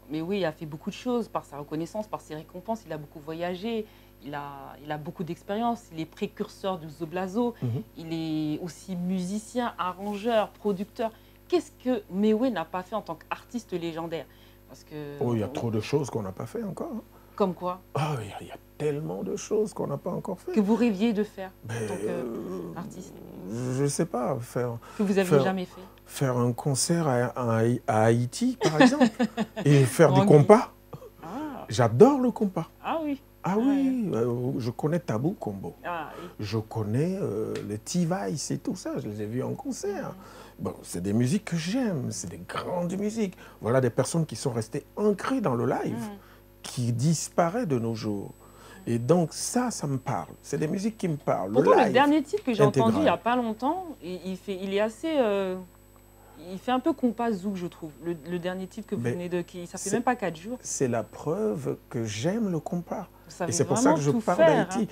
Méoué a fait beaucoup de choses par sa reconnaissance, par ses récompenses. Il a beaucoup voyagé, il a beaucoup d'expérience. Il est précurseur du Zoblazo. Il est aussi musicien, arrangeur, producteur. Qu'est-ce que Méoué n'a pas fait en tant qu'artiste légendaire? Parce que... Oh, il y a trop de choses qu'on n'a pas fait encore. Comme quoi? Ah, il y a tellement de choses qu'on n'a pas encore fait. Que vous rêviez de faire en tant qu'artiste? Je ne sais pas. Que vous n'aviez jamais fait? Faire un concert à Haïti, par exemple, et faire du compas. Ah. J'adore le compas. Ah oui? Ah oui, je connais Tabou Combo. Ah, oui. Je connais les T-Vice et tout ça, je les ai vus en concert. Bon, c'est des musiques que j'aime, c'est des grandes musiques. Voilà des personnes qui sont restées ancrées dans le live, qui disparaissent de nos jours. Et donc ça me parle. C'est des musiques qui me parlent. Pourtant, le dernier titre que j'ai entendu il n'y a pas longtemps, il est assez... il fait un peu compas zouk, je trouve. Le dernier titre que vous venez de... ça fait même pas 4 jours. C'est la preuve que j'aime le compas. Et c'est pour ça que je parle d'Haïti.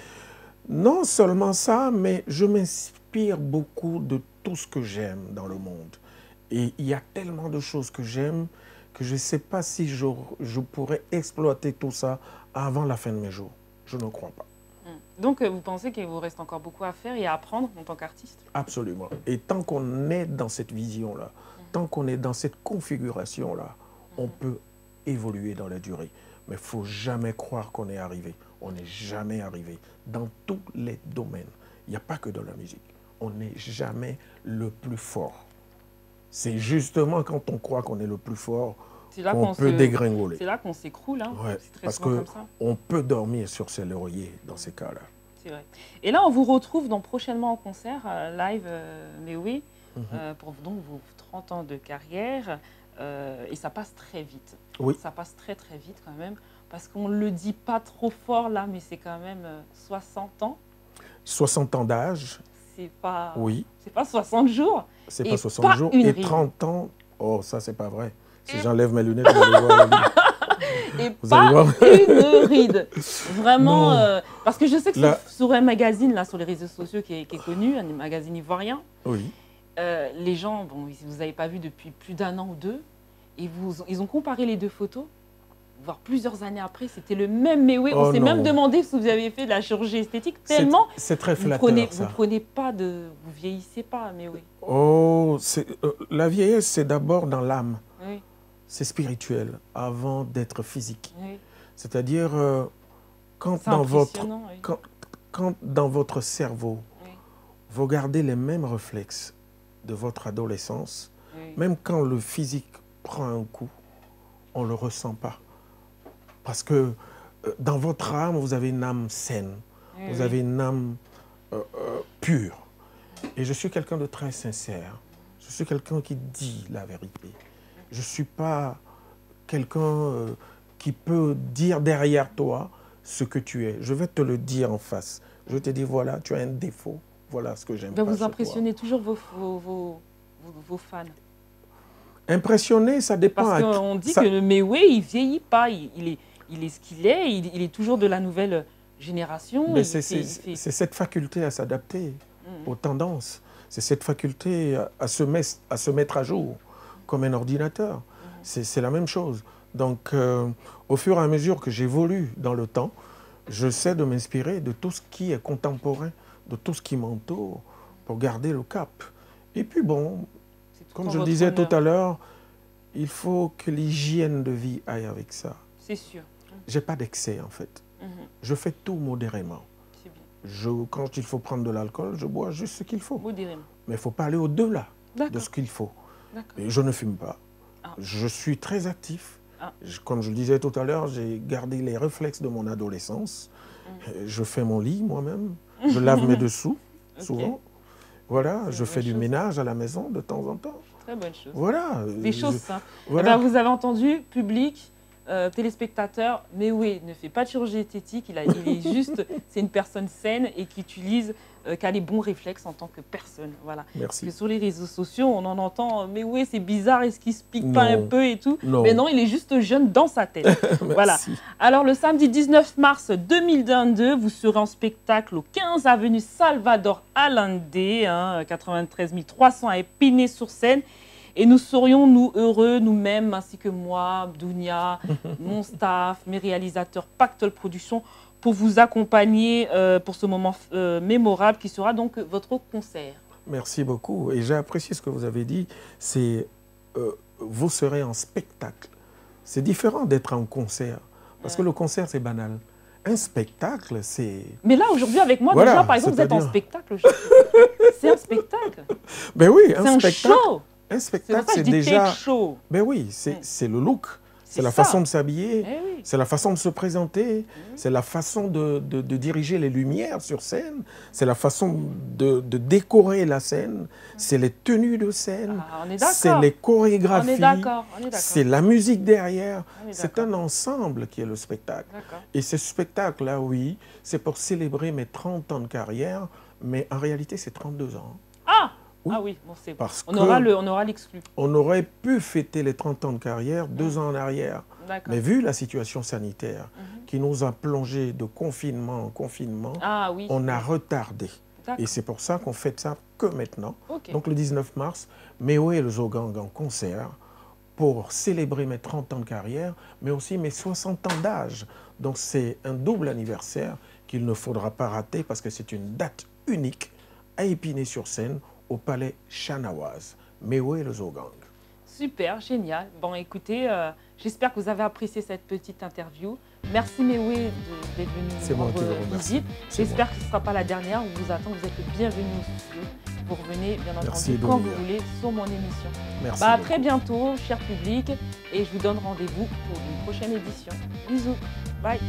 Non seulement ça, mais je m'inspire beaucoup de tout ce que j'aime dans le monde. Et il y a tellement de choses que j'aime que je ne sais pas si je pourrais exploiter tout ça avant la fin de mes jours. Je ne crois pas. Donc, vous pensez qu'il vous reste encore beaucoup à faire et à apprendre en tant qu'artiste? Absolument. Et tant qu'on est dans cette vision-là, tant qu'on est dans cette configuration-là, on peut évoluer dans la durée. Mais il ne faut jamais croire qu'on est arrivé. On n'est jamais arrivé. Dans tous les domaines. Il n'y a pas que dans la musique. On n'est jamais le plus fort. C'est justement quand on croit qu'on est le plus fort qu'on peut dégringoler. C'est là qu'on s'écroule. Hein. Ouais, parce qu'on peut dormir sur ses lauriers dans ces cas-là. C'est vrai. Et là, on vous retrouve donc prochainement en concert, live, Méoué, pour donc vos 30 ans de carrière. Et ça passe très vite. Oui. Ça passe très très vite quand même. Parce qu'on ne le dit pas trop fort là, mais c'est quand même 60 ans. 60 ans d'âge. C'est pas, oui. C'est pas 60 jours. C'est pas 60 jours. Et 30 ans. Oh, ça, c'est pas vrai. Si j'enlève mes lunettes, vous allez voir la vie. Et vous pas une ride. Vraiment. Parce que je sais que sur un magazine, là, sur les réseaux sociaux qui est connu, un magazine ivoirien, oui. Les gens, bon, vous n'avez pas vu depuis plus d'1 an ou 2, et ils ont comparé les deux photos. Voire plusieurs années après, c'était le même Méoué. On s'est même demandé si vous avez fait de la chirurgie esthétique, tellement c'est très flatteur, vous prenez pas vous vieillissez pas, Méoué. Oh, la vieillesse, c'est d'abord dans l'âme. Oui. C'est spirituel, avant d'être physique. Oui. C'est-à-dire, quand dans votre cerveau, vous gardez les mêmes réflexes de votre adolescence, même quand le physique prend un coup, on ne le ressent pas. Parce que dans votre âme, vous avez une âme saine, vous avez une âme pure. Et je suis quelqu'un de très sincère. Je suis quelqu'un qui dit la vérité. Je ne suis pas quelqu'un qui peut dire derrière toi ce que tu es. Je vais te le dire en face. Je vais te dire, voilà, tu as un défaut. Voilà ce que j'aime pas. Vous impressionnez toujours vos fans. Impressionner, ça dépend. Parce qu'on dit que le Méoué, il ne vieillit pas. Il est ce qu'il est. Il est toujours de la nouvelle génération. C'est cette faculté à s'adapter aux tendances. C'est cette faculté à se mettre à jour, comme un ordinateur. C'est la même chose. Donc, au fur et à mesure que j'évolue dans le temps, je sais de m'inspirer de tout ce qui est contemporain, de tout ce qui m'entoure, pour garder le cap. Et puis bon, comme je le disais tout à l'heure, il faut que l'hygiène de vie aille avec ça. C'est sûr. J'ai pas d'excès en fait. Je fais tout modérément. Quand il faut prendre de l'alcool, je bois juste ce qu'il faut. Modérément. Mais il ne faut pas aller au-delà de ce qu'il faut. Et je ne fume pas. Je suis très actif. Comme je le disais tout à l'heure, j'ai gardé les réflexes de mon adolescence. Je fais mon lit moi-même. Je lave mes dessous, souvent. Voilà, je fais du ménage à la maison de temps en temps. Très bonne chose. Voilà. Des choses simples. Voilà. Eh ben, vous avez entendu, public, téléspectateurs, Méoué ne fait pas de chirurgie esthétique, il est juste, c'est une personne saine et qui utilise, qui a les bons réflexes en tant que personne. Voilà. Merci. Parce que sur les réseaux sociaux, on en entend, Méoué c'est bizarre, est-ce qu'il se pique pas un peu et tout? Non. Mais non, il est juste jeune dans sa tête. Voilà. Alors le samedi 19 mars 2022, vous serez en spectacle au 15 avenue Salvador Allende, 93 300 à Épinay-sur-Seine. Et nous serions, nous, heureux, nous-mêmes, ainsi que moi, Dounia, mon staff, mes réalisateurs, Pactole Productions, pour vous accompagner pour ce moment mémorable qui sera donc votre concert. Merci beaucoup. Et j'ai apprécié ce que vous avez dit, c'est vous serez en spectacle. C'est différent d'être en concert, parce que le concert, c'est banal. Un spectacle, c'est... Mais là, aujourd'hui, avec moi, voilà, déjà, par exemple, vous êtes en spectacle. C'est un spectacle. Ben oui, un spectacle. C'est un show. Un spectacle, c'est déjà... show. Ben oui, c'est le look, c'est la façon de s'habiller, c'est la façon de se présenter, c'est la façon de diriger les lumières sur scène, c'est la façon de décorer la scène, c'est les tenues de scène, c'est les chorégraphies, c'est la musique derrière. C'est un ensemble qui est le spectacle. Et ce spectacle-là, oui, c'est pour célébrer mes 30 ans de carrière, mais en réalité, c'est 32 ans. Ah! Oui. Ah oui, bon, c'est bon. On aura l'exclu. On aurait pu fêter les 30 ans de carrière 2 ans en arrière. Mais vu la situation sanitaire qui nous a plongé de confinement en confinement, on a retardé. Et c'est pour ça qu'on fête ça que maintenant. Donc le 19 mars, Méoué et le Zogang en concert pour célébrer mes 30 ans de carrière, mais aussi mes 60 ans d'âge. Donc c'est un double anniversaire qu'il ne faudra pas rater parce que c'est une date unique à Épinay-sur-Seine, au palais Chanawaz, Méoué et le Zogang. Super, génial. Bon, écoutez, j'espère que vous avez apprécié cette petite interview. Merci Méoué d'être venu nous rendre visite. J'espère que ce ne sera pas la dernière. On vous attend, vous êtes le bienvenu au studio. Vous revenez, bien entendu, quand vous voulez, sur mon émission. Merci. À très bientôt, cher public, et je vous donne rendez-vous pour une prochaine édition. Bisous. Bye.